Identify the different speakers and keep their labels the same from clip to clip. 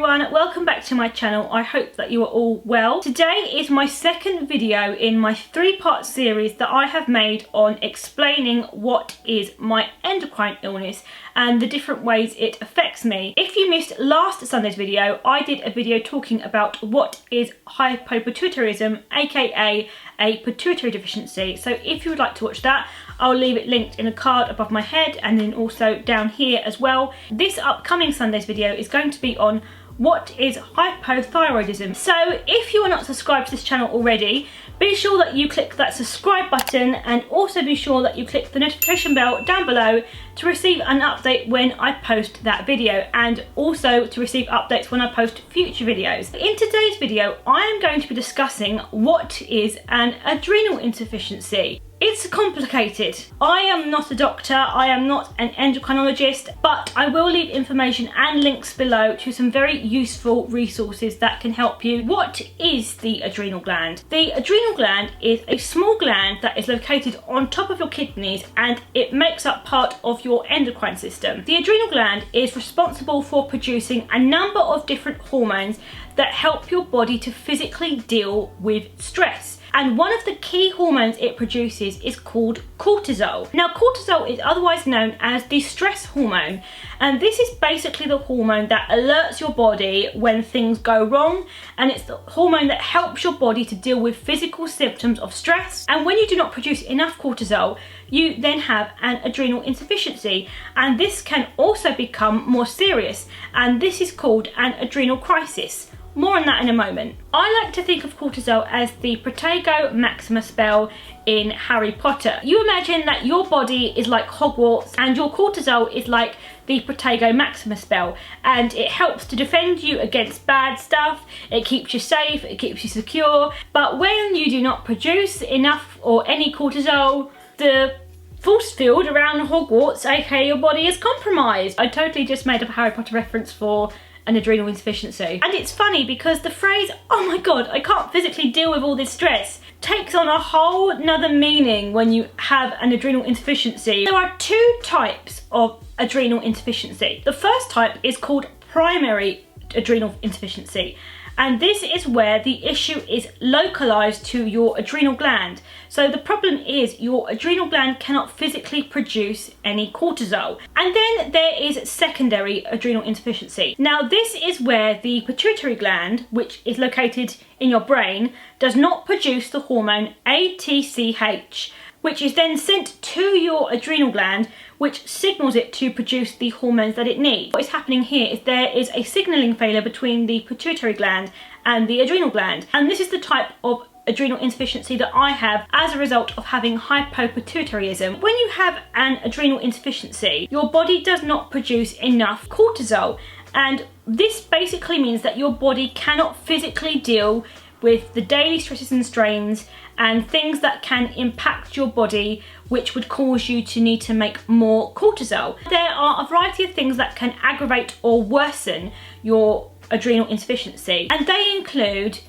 Speaker 1: everyone, welcome back to my channel. I hope that you are all well. Today is my second video in my three-part series that I have made on explaining what is my endocrine illness and the different ways it affects me. If you missed last Sunday's video, I did a video talking about what is hypopituitarism, aka a pituitary deficiency. So if you would like to watch that, I'll leave it linked in a card above my head and then also down here as well. This upcoming Sunday's video is going to be on what is hypothyroidism. So if you are not subscribed to this channel already, be sure that you click that subscribe button and also be sure that you click the notification bell down below to receive an update when I post that video and also to receive updates when I post future videos. In today's video, I am going to be discussing what is an adrenal insufficiency. It's complicated. I am not a doctor, I am not an endocrinologist, but I will leave information and links below to some very useful resources that can help you. What is the adrenal gland? The adrenal gland is a small gland that is located on top of your kidneys and it makes up part of your endocrine system. The adrenal gland is responsible for producing a number of different hormones that help your body to physically deal with stress. And one of the key hormones it produces is called cortisol. Now, cortisol is otherwise known as the stress hormone, and this is basically the hormone that alerts your body when things go wrong, and it's the hormone that helps your body to deal with physical symptoms of stress. And when you do not produce enough cortisol, you then have an adrenal insufficiency, and this can also become more serious, and this is called an adrenal crisis. More on that in a moment. I like to think of cortisol as the Protego Maxima spell in Harry Potter. You imagine that your body is like Hogwarts and your cortisol is like the Protego Maxima spell, and it helps to defend you against bad stuff, it keeps you safe, it keeps you secure. But when you do not produce enough or any cortisol, the force field around Hogwarts, aka your body, is compromised. I totally just made up a Harry Potter reference for an adrenal insufficiency. And it's funny because the phrase, oh my god, I can't physically deal with all this stress, takes on a whole nother meaning when you have an adrenal insufficiency. There are two types of adrenal insufficiency. The first type is called primary adrenal insufficiency, and this is where the issue is localized to your adrenal gland. So the problem is your adrenal gland cannot physically produce any cortisol. And then there is secondary adrenal insufficiency. Now this is where the pituitary gland, which is located in your brain, does not produce the hormone ATCH, which is then sent to your adrenal gland, which signals it to produce the hormones that it needs. What is happening here is there is a signalling failure between the pituitary gland and the adrenal gland. And this is the type of adrenal insufficiency that I have as a result of having hypopituitarism. When you have an adrenal insufficiency, your body does not produce enough cortisol. And this basically means that your body cannot physically deal with the daily stresses and strains and things that can impact your body, which would cause you to need to make more cortisol. There are a variety of things that can aggravate or worsen your adrenal insufficiency, and they include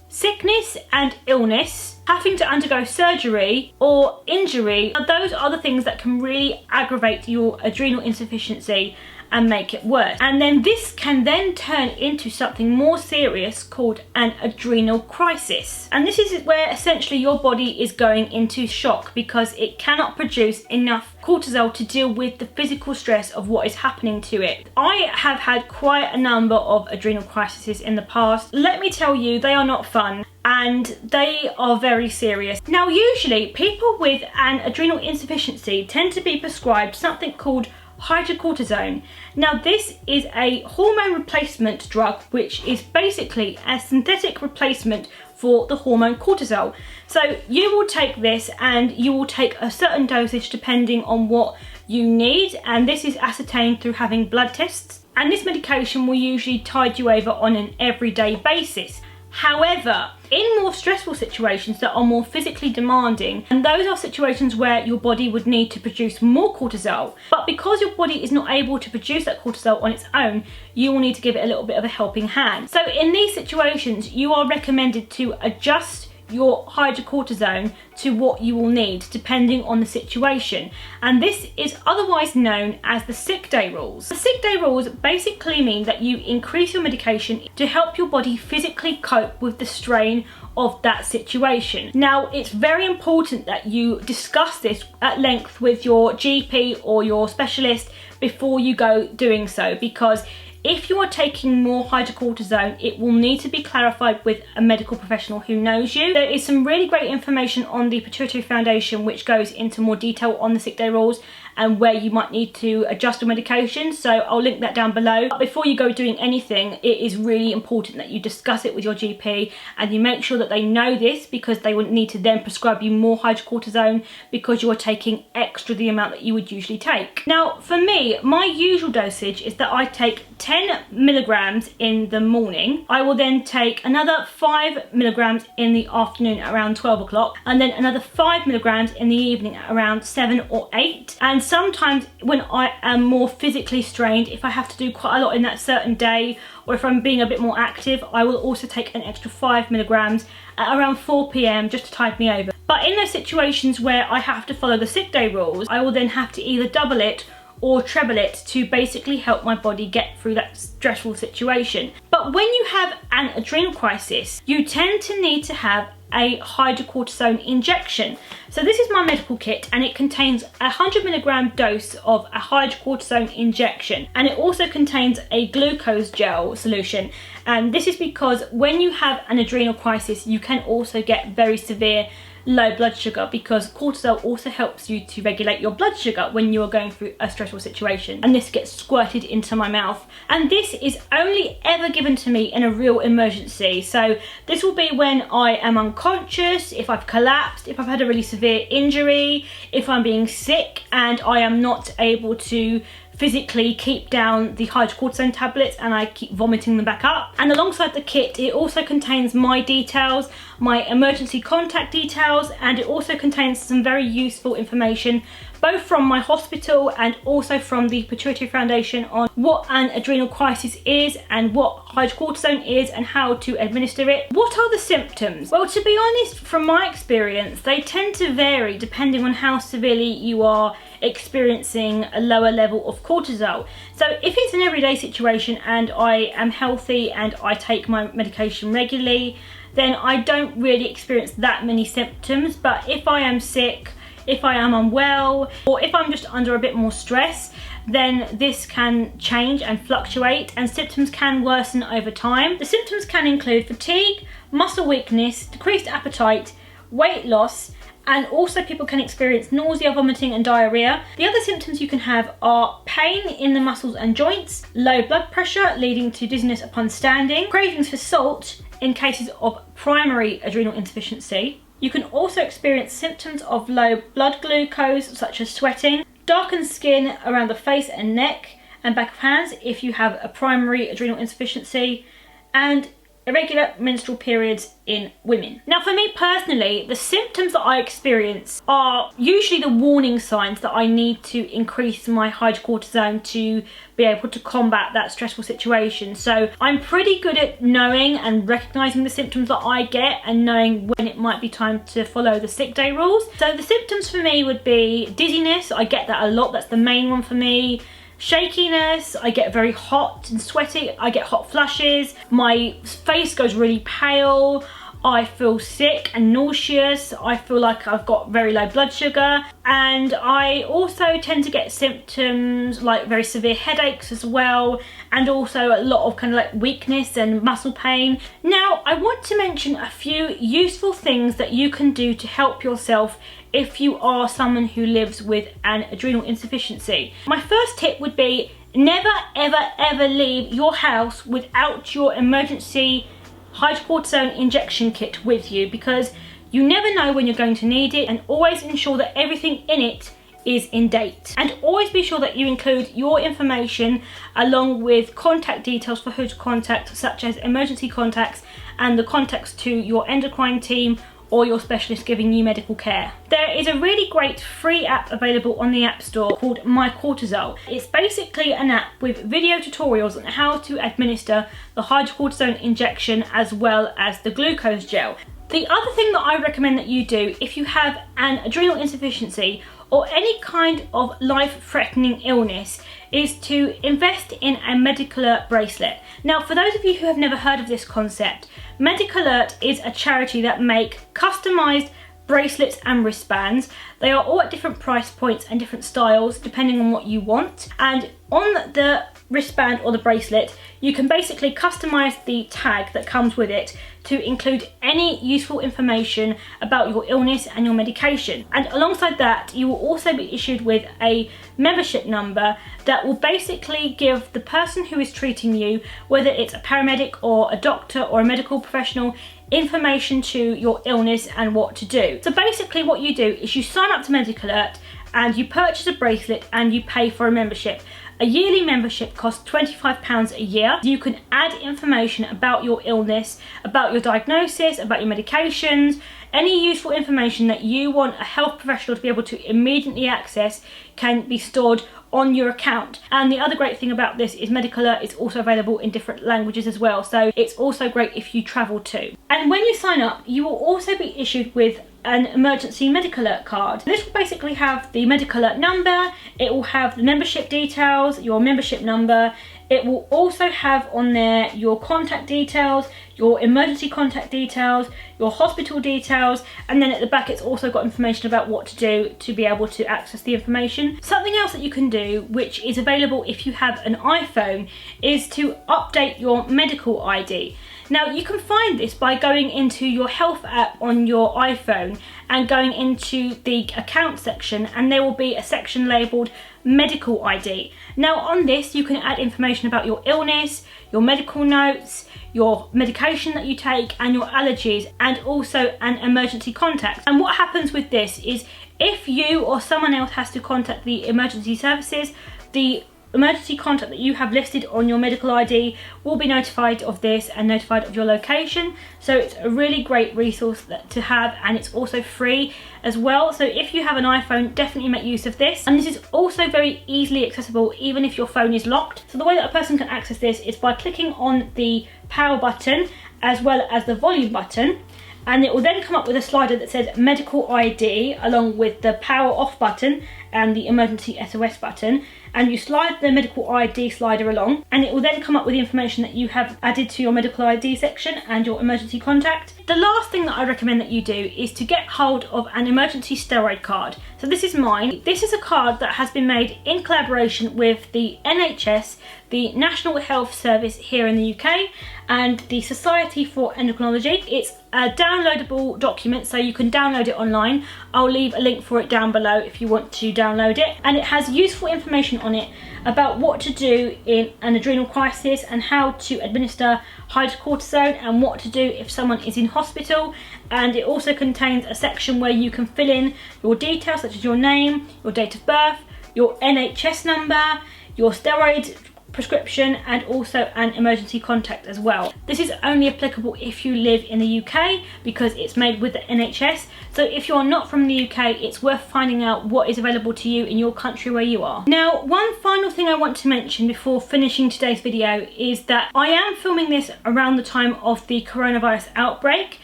Speaker 1: sickness and illness, having to undergo surgery or injury. Those are the things that can really aggravate your adrenal insufficiency and make it worse. And then this can then turn into something more serious called an adrenal crisis. And this is where essentially your body is going into shock because it cannot produce enough cortisol to deal with the physical stress of what is happening to it. I have had quite a number of adrenal crises in the past. Let me tell you, they are not fun and they are very serious. Now, usually people with an adrenal insufficiency tend to be prescribed something called hydrocortisone. Now this is a hormone replacement drug, which is basically a synthetic replacement for the hormone cortisol. So you will take this and you will take a certain dosage depending on what you need, and this is ascertained through having blood tests, and this medication will usually tide you over on an everyday basis. However, in more stressful situations that are more physically demanding, and those are situations where your body would need to produce more cortisol, but because your body is not able to produce that cortisol on its own, you will need to give it a little bit of a helping hand. So in these situations, you are recommended to adjust your hydrocortisone to what you will need depending on the situation, and this is otherwise known as the sick day rules. The sick day rules basically mean that you increase your medication to help your body physically cope with the strain of that situation. Now, it's very important that you discuss this at length with your GP or your specialist before you go doing so, because if you are taking more hydrocortisone, it will need to be clarified with a medical professional who knows you. There is some really great information on the Pituitary Foundation which goes into more detail on the sick day rules and where you might need to adjust your medication, so I'll link that down below. But before you go doing anything, it is really important that you discuss it with your GP and you make sure that they know this, because they would need to then prescribe you more hydrocortisone because you are taking extra the amount that you would usually take. Now, for me, my usual dosage is that I take 10 milligrams in the morning. I will then take another 5 milligrams in the afternoon at around 12 o'clock, and then another 5 milligrams in the evening at around 7 or 8. And sometimes when I am more physically strained, if I have to do quite a lot in that certain day, or if I'm being a bit more active, I will also take an extra 5 milligrams at around 4 p.m. just to tide me over. But in those situations where I have to follow the sick day rules, I will then have to either double it or treble it to basically help my body get through that stressful situation. But when you have an adrenal crisis, you tend to need to have a hydrocortisone injection. So this is my medical kit, and it contains a 100 milligram dose of a hydrocortisone injection, and it also contains a glucose gel solution. And this is because when you have an adrenal crisis, you can also get very severe low blood sugar, because cortisol also helps you to regulate your blood sugar when you are going through a stressful situation. And this gets squirted into my mouth, and this is only ever given to me in a real emergency. So this will be when I am unconscious, if I've collapsed, if I've had a really severe injury, if I'm being sick and I am not able to physically keep down the hydrocortisone tablets and I keep vomiting them back up. And alongside the kit, it also contains my details, my emergency contact details, and it also contains some very useful information both from my hospital and also from the Pituitary Foundation on what an adrenal crisis is and what hydrocortisone is and how to administer it. What are the symptoms? Well, to be honest, from my experience, they tend to vary depending on how severely you are experiencing a lower level of cortisol. So if it's an everyday situation and I am healthy and I take my medication regularly, then I don't really experience that many symptoms. But if I am sick, if I am unwell, or if I'm just under a bit more stress, then this can change and fluctuate, and symptoms can worsen over time. The symptoms can include fatigue, muscle weakness, decreased appetite, weight loss, and also people can experience nausea, vomiting and diarrhea. The other symptoms you can have are pain in the muscles and joints, low blood pressure leading to dizziness upon standing, cravings for salt in cases of primary adrenal insufficiency. You can also experience symptoms of low blood glucose such as sweating, darkened skin around the face and neck and back of hands if you have a primary adrenal insufficiency, and irregular menstrual periods in women. Now, for me personally, the symptoms that I experience are usually the warning signs that I need to increase my hydrocortisone to be able to combat that stressful situation. So I'm pretty good at knowing and recognizing the symptoms that I get and knowing when it might be time to follow the sick day rules. So the symptoms for me would be dizziness. I get that a lot. That's the main one for me. Shakiness, I get very hot and sweaty, I get hot flushes, my face goes really pale, I feel sick and nauseous, I feel like I've got very low blood sugar, and I also tend to get symptoms like very severe headaches as well, and also a lot of kind of like weakness and muscle pain. Now, I want to mention a few useful things that you can do to help yourself if you are someone who lives with an adrenal insufficiency. My first tip would be never ever leave your house without your emergency hydrocortisone injection kit with you, because you never know when you're going to need it, and always ensure that everything in it is in date. And always be sure that you include your information along with contact details for who to contact, such as emergency contacts and the contacts to your endocrine team or your specialist giving you medical care. There is a really great free app available on the App Store called My Cortisol. It's basically an app with video tutorials on how to administer the hydrocortisone injection as well as the glucose gel. The other thing that I recommend that you do if you have an adrenal insufficiency or any kind of life-threatening illness is to invest in a Medical Alert bracelet. Now, for those of you who have never heard of this concept, Medical Alert is a charity that make customised bracelets and wristbands. They are all at different price points and different styles depending on what you want, and on the wristband or the bracelet you can basically customize the tag that comes with it to include any useful information about your illness and your medication. And alongside that, you will also be issued with a membership number that will basically give the person who is treating you, whether it's a paramedic or a doctor or a medical professional, information to your illness and what to do. So basically what you do is you sign up to Medical Alert and you purchase a bracelet and you pay for a membership. A yearly membership costs £25 a year. You can add information about your illness, about your diagnosis, about your medications, any useful information that you want a health professional to be able to immediately access can be stored on your account. And the other great thing about this is Medical Alert is also available in different languages as well, so it's also great if you travel too. And when you sign up, you will also be issued with an emergency Medical Alert card. This will basically have the Medical Alert number, it will have the membership details, your membership number, it will also have on there your contact details, your emergency contact details, your hospital details, and then at the back it's also got information about what to do to be able to access the information. Something else that you can do, which is available if you have an iPhone, is to update your medical ID. Now you can find this by going into your health app on your iPhone and going into the account section, and there will be a section labelled Medical ID. Now on this you can add information about your illness, your medical notes, your medication that you take and your allergies, and also an emergency contact. And what happens with this is if you or someone else has to contact the emergency services, the emergency contact that you have listed on your medical ID will be notified of this and notified of your location. So it's a really great resource to have, and it's also free as well. So if you have an iPhone, definitely make use of this. And this is also very easily accessible even if your phone is locked. So the way that a person can access this is by clicking on the power button as well as the volume button, and it will then come up with a slider that says Medical ID along with the power off button and the emergency SOS button, and you slide the medical ID slider along and it will then come up with the information that you have added to your medical ID section and your emergency contact. The last thing that I recommend that you do is to get hold of an emergency steroid card. So this is mine. This is a card that has been made in collaboration with the NHS, the National Health Service here in the UK, and the Society for Endocrinology. It's a downloadable document, so you can download it online. I'll leave a link for it down below if you want to download it. And it has useful information on it about what to do in an adrenal crisis and how to administer hydrocortisone and what to do if someone is in hospital. And it also contains a section where you can fill in your details such as your name, your date of birth, your NHS number, your steroid prescription, and also an emergency contact as well. This is only applicable if you live in the UK because it's made with the NHS. So if you're not from the UK, it's worth finding out what is available to you in your country where you are. Now, one final thing I want to mention before finishing today's video is that I am filming this around the time of the coronavirus outbreak.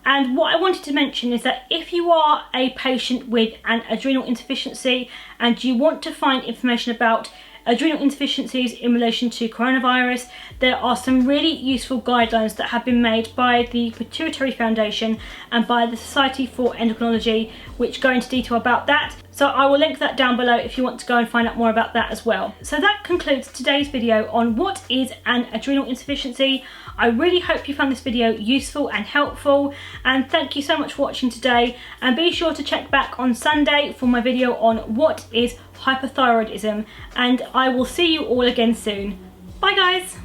Speaker 1: And what I wanted to mention is that if you are a patient with an adrenal insufficiency and you want to find information about adrenal insufficiencies in relation to coronavirus, there are some really useful guidelines that have been made by the Pituitary Foundation and by the Society for Endocrinology, which go into detail about that. So I will link that down below if you want to go and find out more about that as well. So that concludes today's video on what is an adrenal insufficiency. I really hope you found this video useful and helpful, and thank you so much for watching today, and be sure to check back on Sunday for my video on what is hypothyroidism, and I will see you all again soon. Bye guys!